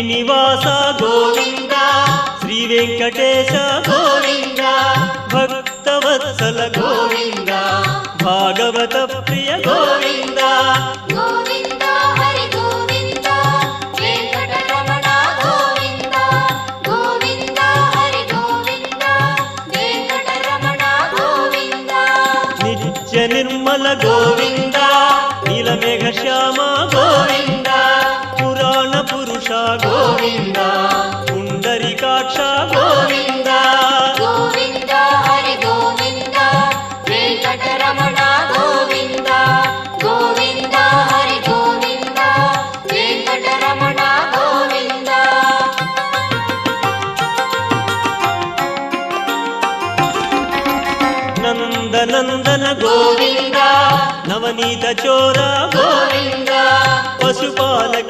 శ్రీనివాస గోవింద శ్రీ వెంకటేశ గోవింద భక్తవత్సల గోవింద భాగవత ప్రియ గోవింద గోవింద హరి గోవింద వెంకటరమణ గోవింద గోవింద హరి గోవింద వెంకటరమణ గోవింద నిత్య నిర్మల గోవింద నీలమేఘ శ్యామ గోవింద పురాణ పురుష గోవింద పుండరీకాక్ష గోవింద గోవింద హరి గోవింద వెంకటరమణ గోవింద గోవింద హరి గోవింద వెంకటరమణ గోవింద నందనందన గోవింద నవనీత చోర గోవింద పశుపాలక